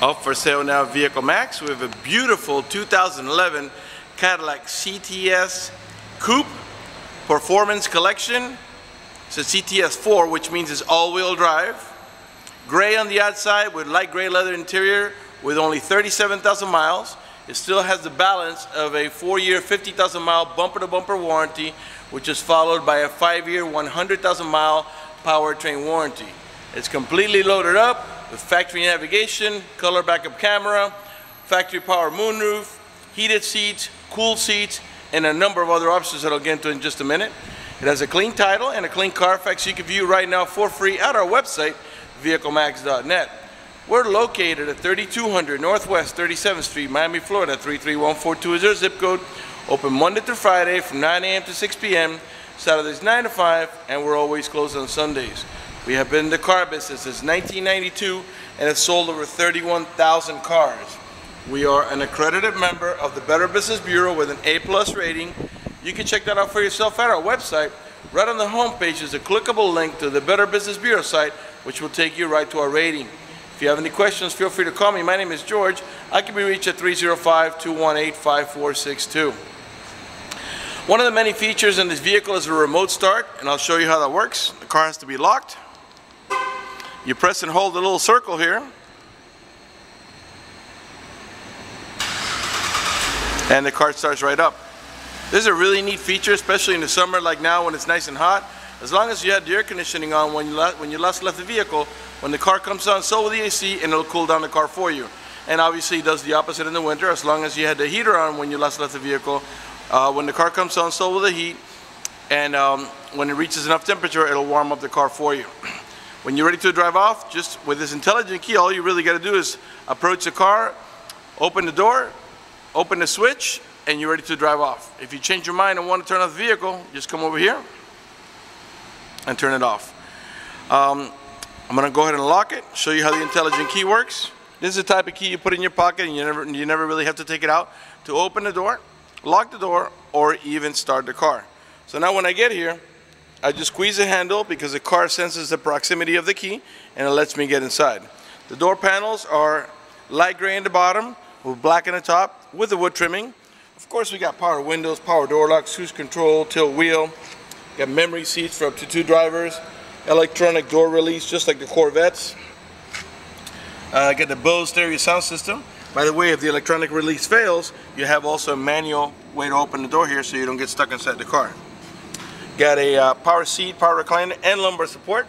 Up for sale now at Vehiclemax. We have a beautiful 2011 Cadillac CTS Coupe Performance Collection. It's a CTS 4, which means it's all-wheel drive. Gray on the outside with light gray leather interior with only 37,000 miles. It still has the balance of a 4-year, 50,000-mile bumper-to-bumper warranty, which is followed by a 5-year, 100,000-mile powertrain warranty. It's completely loaded up with factory navigation, color backup camera, factory power moonroof, heated seats, cool seats, and a number of other options that I'll get into in just a minute. It has a clean title and a clean Carfax you can view right now for free at our website, Vehiclemax.net. We're located at 3200 Northwest 37th Street, Miami, Florida, 33142 is our zip code. Open Monday through Friday from 9 a.m. to 6 p.m., Saturdays 9 to 5, and we're always closed on Sundays. We have been in the car business since 1992 and have sold over 31,000 cars. We are an accredited member of the Better Business Bureau with an A+ rating. You can check that out for yourself at our website. Right on the home page is a clickable link to the Better Business Bureau site, which will take you right to our rating. If you have any questions, feel free to call me. My name is George. I can be reached at 305-218-5462. One of the many features in this vehicle is a remote start, and I'll show you how that works. The car has to be locked. You press and hold the little circle here, and the car starts right up. This is a really neat feature, especially in the summer like now when it's nice and hot. As long as you had the air conditioning on when you last left the vehicle, when the car comes on, so will the AC, and it'll cool down the car for you. And obviously it does the opposite in the winter. As long as you had the heater on when you last left the vehicle, when the car comes on, so will the heat, and when it reaches enough temperature, it'll warm up the car for you. When you're ready to drive off, just with this intelligent key, all you really got to do is approach the car, open the door, open the switch, and you're ready to drive off. If you change your mind and want to turn off the vehicle, just come over here and turn it off. I'm going to go ahead and lock it, show you how the intelligent key works. This is the type of key you put in your pocket and you never really have to take it out to open the door, lock the door, or even start the car. So now when I get here, I just squeeze the handle because the car senses the proximity of the key and it lets me get inside. The door panels are light gray in the bottom with black in the top with the wood trimming. Of course, we got power windows, power door locks, cruise control, tilt wheel. Got memory seats for up to 2 drivers, electronic door release just like the Corvettes. Got the Bose stereo sound system. By the way, if the electronic release fails, you have also a manual way to open the door here so you don't get stuck inside the car. Got a power seat, power recliner, and lumbar support.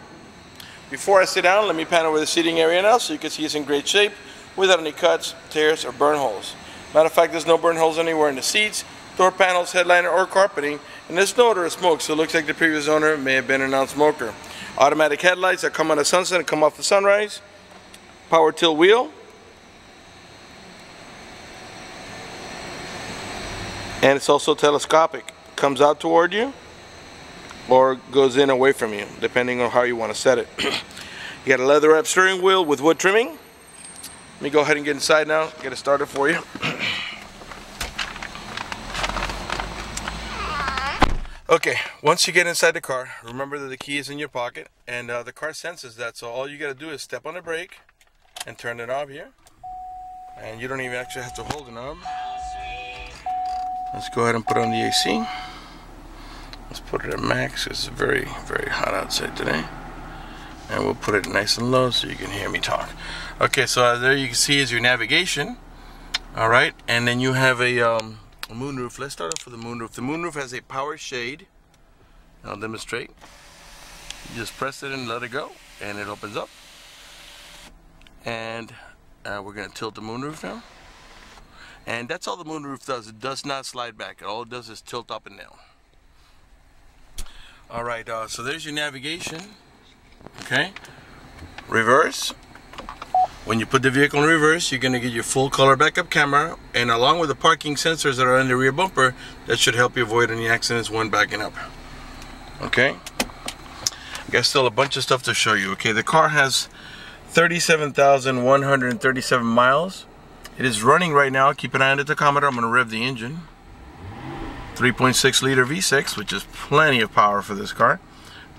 Before I sit down, let me pan over the seating area now so you can see it's in great shape without any cuts, tears, or burn holes. Matter of fact, there's no burn holes anywhere in the seats, door panels, headliner, or carpeting, and there's no odor of smoke, so it looks like the previous owner may have been a non-smoker. Automatic headlights that come on the sunset and come off the sunrise. Power tilt wheel. And it's also telescopic. Comes out toward you or goes in away from you, depending on how you want to set it. You got a leather wrap steering wheel with wood trimming. Let me go ahead and get inside now, get it started for you. Okay, once you get inside the car, remember that the key is in your pocket, and the car senses that, so all you got to do is step on the brake and turn the knob here, and you don't even actually have to hold the knob. Let's go ahead and put on the AC. Let's put it at max. It's very, very hot outside today, and we'll put it nice and low so you can hear me talk. Okay, so there you can see is your navigation. All right, and then you have a moonroof. Let's start off with the moonroof. The moonroof has a power shade. I'll demonstrate. You just press it and let it go, and it opens up. And we're going to tilt the moonroof now. And that's all the moonroof does. It does not slide back. All it does is tilt up and down. All right, so there's your navigation. Okay, reverse. When you put the vehicle in reverse, you're going to get your full color backup camera, and along with the parking sensors that are in the rear bumper, that should help you avoid any accidents when backing up. Okay, got still a bunch of stuff to show you. Okay, the car has 37,137 miles. It is running right now. Keep an eye on the tachometer. I'm going to rev the engine. 3.6 liter V6, which is plenty of power for this car.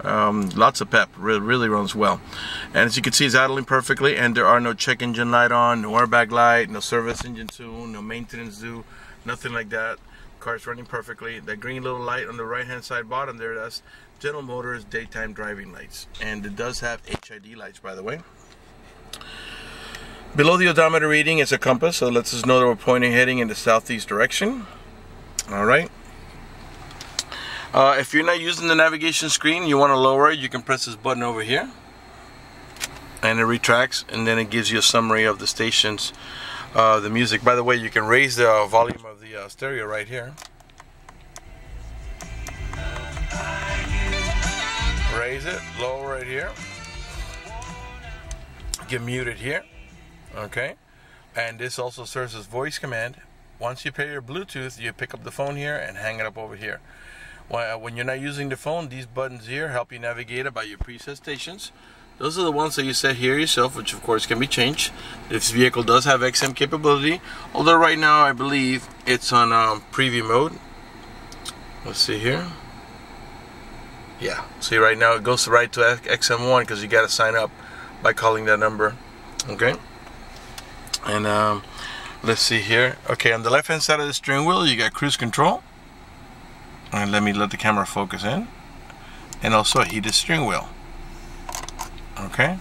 Lots of pep, really runs well. And as you can see, it's idling perfectly, and there are no check engine light on, no airbag light, no service engine tune, no maintenance due, nothing like that. Car's running perfectly. That green little light on the right hand side bottom there, that's General Motors daytime driving lights, and it does have HID lights, by the way. Below the odometer reading is a compass, so it lets us know that we're heading in the southeast direction. Alright. If you're not using the navigation screen, you want to lower it, you can press this button over here, and it retracts, and then it gives you a summary of the stations, the music. By the way, you can raise the volume of the stereo right here. Raise it, lower it here. Get muted here. Okay, and this also serves as voice command. Once you pair your Bluetooth, you pick up the phone here and hang it up over here. When you're not using the phone, these buttons here help you navigate about your preset stations. Those are the ones that you set here yourself, which of course can be changed. This vehicle does have XM capability, although right now I believe it's on preview mode. Let's see here. Yeah, see right now it goes right to XM1 because you got to sign up by calling that number. Okay, and let's see here. Okay, on the left hand side of the steering wheel you got cruise control, and let the camera focus in, and also a heated steering wheel. Okay,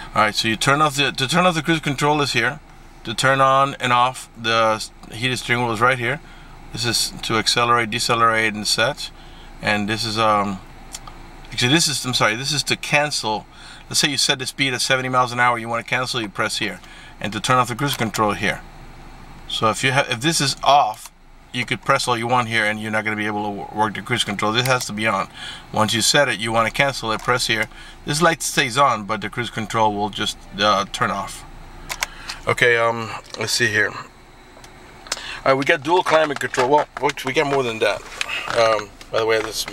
alright, so you turn off the cruise control is here. To turn on and off the heated steering wheel is right here. This is to accelerate, decelerate, and such. And this is actually this is to cancel. Let's say you set the speed at 70 miles an hour, you want to cancel, you press here. And to turn off the cruise control here. So if this is off, you could press all you want here and you're not going to be able to work the cruise control. This has to be on. Once you set it, you want to cancel it, press here. This light stays on, but the cruise control will just turn off. Okay, let's see here. Alright, we got dual climate control. Well, we got more than that. By the way, this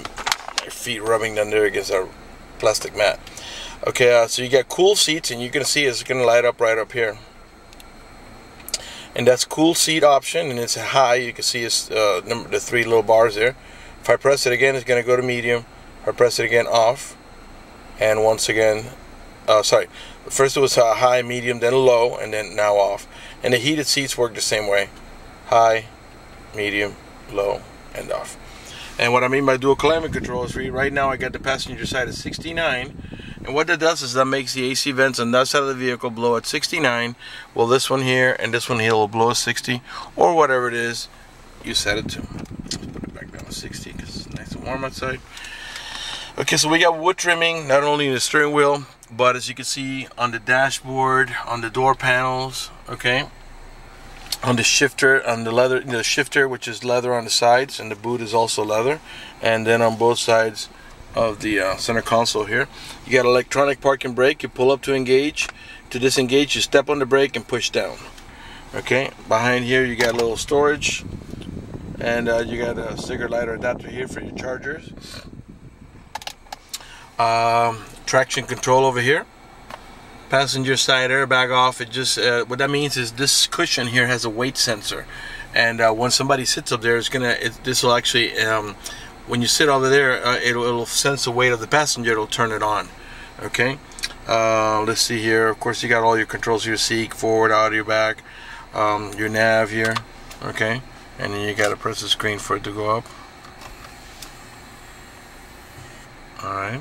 your feet rubbing down there against our plastic mat. Okay, so you got cool seats, and you can see it's going to light up right up here. And that's cool seat option, and it's high. You can see it's the three little bars there. If I press it again, it's going to go to medium. If I press it again, off. And once again, sorry. First it was high, medium, then low, and then now off. And the heated seats work the same way. High, medium, low, and off. And what I mean by dual climate control is right now I got the passenger side at 69. And what that does is that makes the AC vents on that side of the vehicle blow at 69. Well, this one here and this one here will blow at 60, or whatever it is you set it to. Let's put it back down to 60 because it's nice and warm outside. Okay, so we got wood trimming not only in the steering wheel, but as you can see on the dashboard, on the door panels, okay, on the shifter, on the leather, the shifter, which is leather on the sides, and the boot is also leather, and then on both sides of the center console here you got electronic parking brake. You pull up to engage, to disengage you step on the brake and push down. Okay, behind here you got a little storage, and you got a cigarette lighter adapter here for your chargers. Traction control over here, passenger side airbag off. It just what that means is this cushion here has a weight sensor, and when somebody sits up there, this will actually when you sit over there, it'll sense the weight of the passenger. It'll turn it on. Okay. Let's see here. Of course, you got all your controls here: seat, forward, audio, back, your nav here. Okay, and then you got to press the screen for it to go up. All right.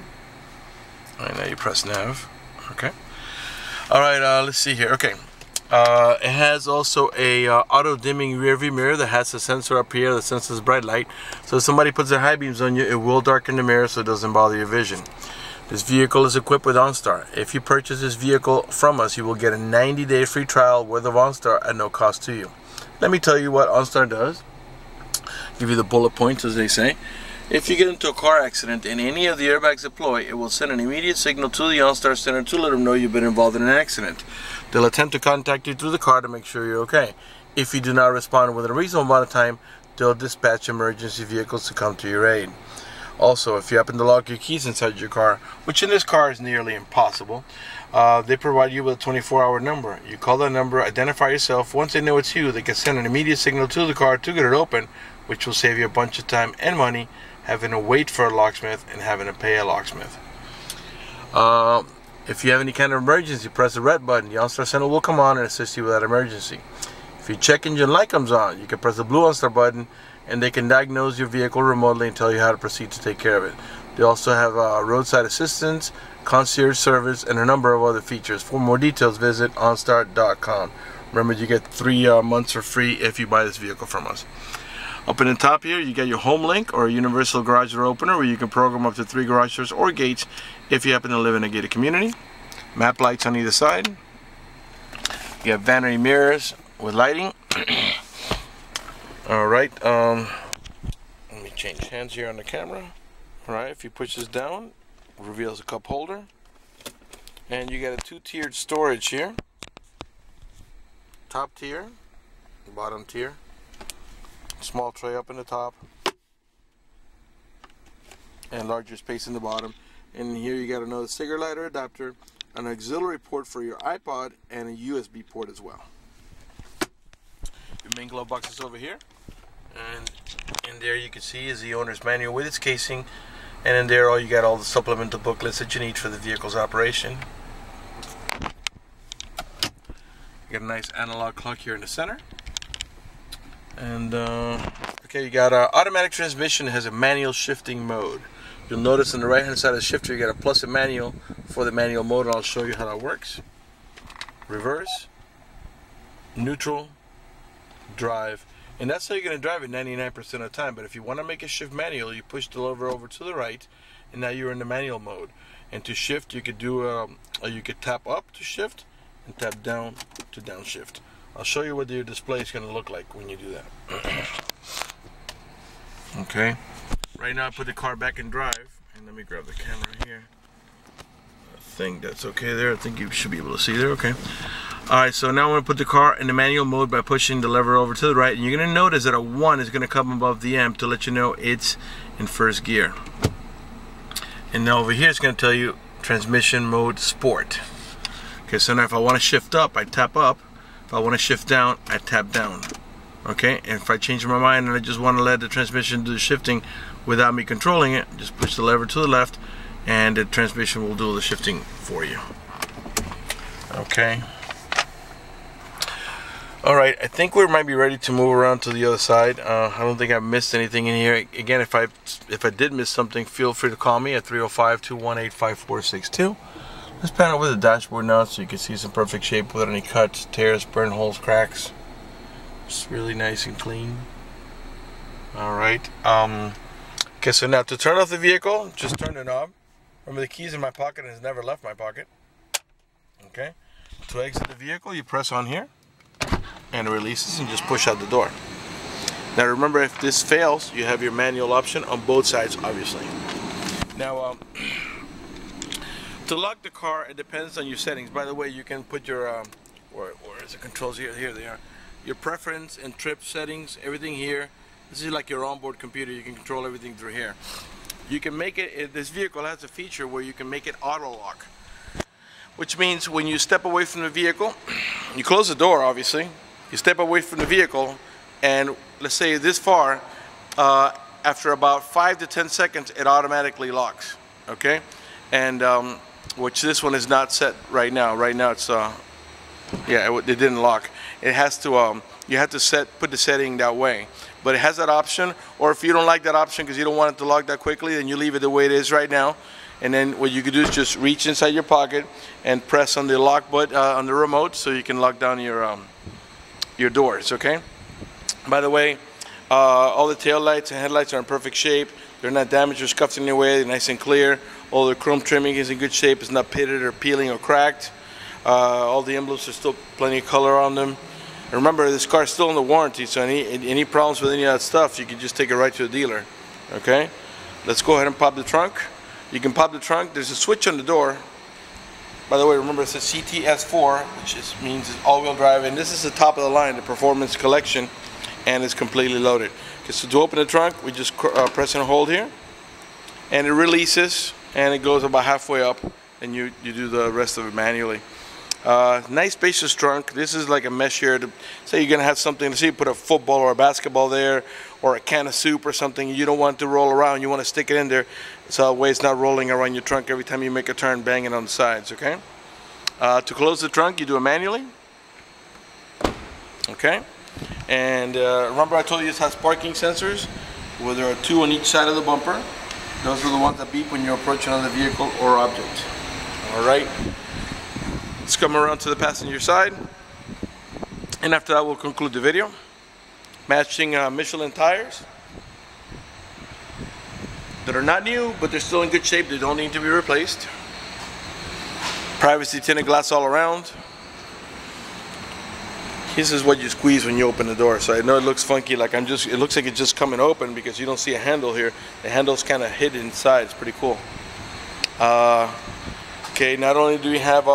And now you press nav. Okay. All right. Let's see here. Okay. It has also a auto dimming rear view mirror that has a sensor up here that senses bright light. So if somebody puts their high beams on you, it will darken the mirror so it doesn't bother your vision. This vehicle is equipped with OnStar. If you purchase this vehicle from us, you will get a 90-day free trial worth of OnStar at no cost to you. Let me tell you what OnStar does. Give you the bullet points, as they say. If you get into a car accident and any of the airbags deploy, it will send an immediate signal to the OnStar center to let them know you've been involved in an accident. They'll attempt to contact you through the car to make sure you're okay. If you do not respond within a reasonable amount of time, they'll dispatch emergency vehicles to come to your aid. Also, if you happen to lock your keys inside your car, which in this car is nearly impossible, they provide you with a 24-hour number. You call that number, identify yourself. Once they know it's you, they can send an immediate signal to the car to get it open, which will save you a bunch of time and money. having to wait for a locksmith, and having to pay a locksmith. If you have any kind of emergency, press the red button. The OnStar Center will come on and assist you with that emergency. If your check engine light comes on, you can press the blue OnStar button, and they can diagnose your vehicle remotely and tell you how to proceed to take care of it. They also have roadside assistance, concierge service, and a number of other features. For more details, visit onstar.com. Remember, you get 3 months for free if you buy this vehicle from us. Up in the top here, you get your home link or a universal garage door opener, where you can program up to 3 garage doors or gates if you happen to live in a gated community. Map lights on either side. You have vanity mirrors with lighting. Alright, let me change hands here on the camera. Alright, if you push this down, it reveals a cup holder. And you got a 2-tiered storage here. Top tier, bottom tier. Small tray up in the top, and larger space in the bottom. And here you got another cigarette lighter adapter, an auxiliary port for your iPod, and a USB port as well. Your main glove box is over here, and in there you can see is the owner's manual with its casing, and in there you got all the supplemental booklets that you need for the vehicle's operation. You got a nice analog clock here in the center. And okay, you got automatic transmission. Has a manual shifting mode. You'll notice on the right hand side of the shifter you got a plus and manual for the manual mode, and I'll show you how that works. Reverse, neutral, drive, and that's how you're going to drive it 99% of the time. But if you want to make it shift manual, you push the lever over to the right, and now you're in the manual mode. And to shift, you could do you could tap up to shift and tap down to downshift. I'll show you what your display is going to look like when you do that. Okay, right now I put the car back in drive, and let me grab the camera here. I think that's okay there. I think you should be able to see there. Okay. Alright, so now I'm going to put the car in the manual mode by pushing the lever over to the right, and you're going to notice that a 1 is going to come above the M to let you know it's in first gear. And now over here it's going to tell you transmission mode sport. Okay, so now if I want to shift up, I tap up. If I want to shift down, I tap down. Okay, and if I change my mind and I just want to let the transmission do the shifting without me controlling it, just push the lever to the left and the transmission will do the shifting for you. Okay. Alright, I think we might be ready to move around to the other side. I don't think I've missed anything in here. Again, if I did miss something, feel free to call me at 305-218-5462. Let's pan over the dashboard now so you can see some perfect shape without any cuts, tears, burn holes, cracks. It's really nice and clean. Alright. Okay, so now to turn off the vehicle, just turn the knob. Remember, the key's in my pocket and has never left my pocket. Okay. To exit the vehicle, you press on here and it releases, and just push out the door. Now remember, if this fails, you have your manual option on both sides, obviously. Now, to lock the car, it depends on your settings. By the way, you can put your, where is the controls here? Here they are. Your preference and trip settings, everything here. This is like your onboard computer. You can control everything through here. You can make it, this vehicle has a feature where you can make it auto lock. Which means when you step away from the vehicle, you close the door obviously, you step away from the vehicle, and let's say this far, after about 5 to 10 seconds, it automatically locks. Okay? And which this one is not set right now. Right now it's yeah, it didn't lock. It has to you have to put the setting that way, but it has that option. Or if you don't like that option because you don't want it to lock that quickly, then you leave it the way it is right now, and then what you can do is just reach inside your pocket and press on the lock button on the remote so you can lock down your doors. Okay, by the way, all the tail lights and headlights are in perfect shape. They're not damaged or scuffed in any way. They're nice and clear. All the chrome trimming is in good shape. It's not pitted or peeling or cracked. All the emblems are still plenty of color on them. And remember, this car is still under warranty, so any problems with any of that stuff, you can just take it right to the dealer. Okay? Let's go ahead and pop the trunk. You can pop the trunk. There's a switch on the door. By the way, remember it's a CTS 4, which means it's all-wheel drive, and this is the top of the line, the Performance Collection, and it's completely loaded. Okay, so to open the trunk, we just press and hold here, and it releases, and it goes about halfway up, and you do the rest of it manually. Nice spacious trunk. This is like a mesh here to say you're gonna have something to see, put a football or a basketball there, or a can of soup or something. You don't want it to roll around, you want to stick it in there so that way it's not rolling around your trunk every time you make a turn, banging on the sides. Okay, to close the trunk you do it manually. Okay, and remember I told you this has parking sensors where there are 2 on each side of the bumper. Those are the ones that beep when you approach another vehicle or object. Alright, let's come around to the passenger side, and after that we'll conclude the video. Matching Michelin tires that are not new, but they're still in good shape. They don't need to be replaced. Privacy tinted glass all around. This is what you squeeze when you open the door. So I know it looks funky, like it looks like it's just coming open because you don't see a handle here. The handle's kind of hidden inside. It's pretty cool. Okay, not only do we have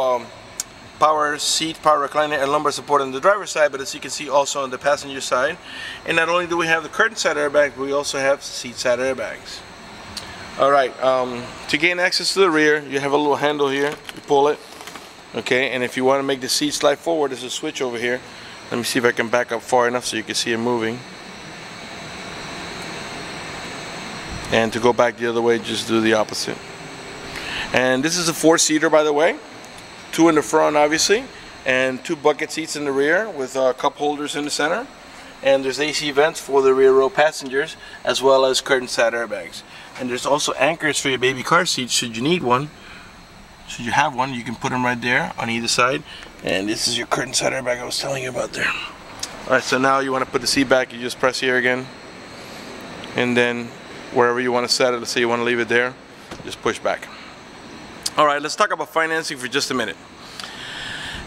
power seat, power recliner, and lumbar support on the driver's side, but as you can see also on the passenger side. And not only do we have the curtain side airbag, we also have seat side airbags. Alright, to gain access to the rear, you have a little handle here. You pull it. Okay, and if you want to make the seat slide forward, there's a switch over here. Let me see if I can back up far enough so you can see it moving. And to go back the other way, just do the opposite. And this is a 4-seater, by the way. 2 in the front, obviously, and 2 bucket seats in the rear with cup holders in the center. And there's AC vents for the rear row passengers, as well as curtain side airbags. And there's also anchors for your baby car seats should you need one. Should you have one, you can put them right there on either side. And this is your curtain side airbag I was telling you about there. Alright, so now you want to put the seat back, you just press here again. And then wherever you want to set it, let's say you want to leave it there, just push back. Alright, let's talk about financing for just a minute.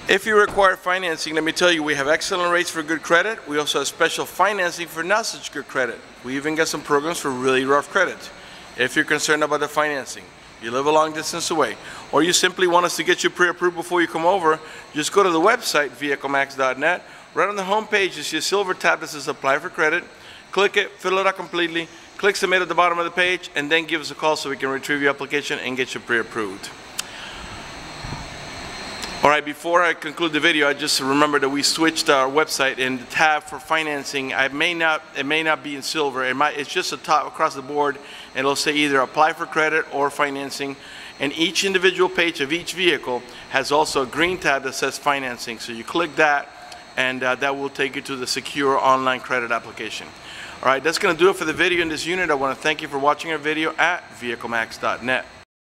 If you require financing, let me tell you, we have excellent rates for good credit. We also have special financing for not such good credit. We even got some programs for really rough credit. If you're concerned about the financing, you live a long distance away, or you simply want us to get you pre-approved before you come over, just go to the website, Vehiclemax.net. Right on the home page, you see a silver tab that says Apply for Credit. Click it, fill it out completely, click Submit at the bottom of the page, and then give us a call so we can retrieve your application and get you pre-approved. Alright, before I conclude the video, I just remember that we switched our website, and the tab for financing, it may not be in silver. It's just a top across the board, and it'll say either apply for credit or financing. And each individual page of each vehicle has also a green tab that says financing. So you click that, and that will take you to the secure online credit application. Alright, that's going to do it for the video in this unit. I want to thank you for watching our video at Vehiclemax.net.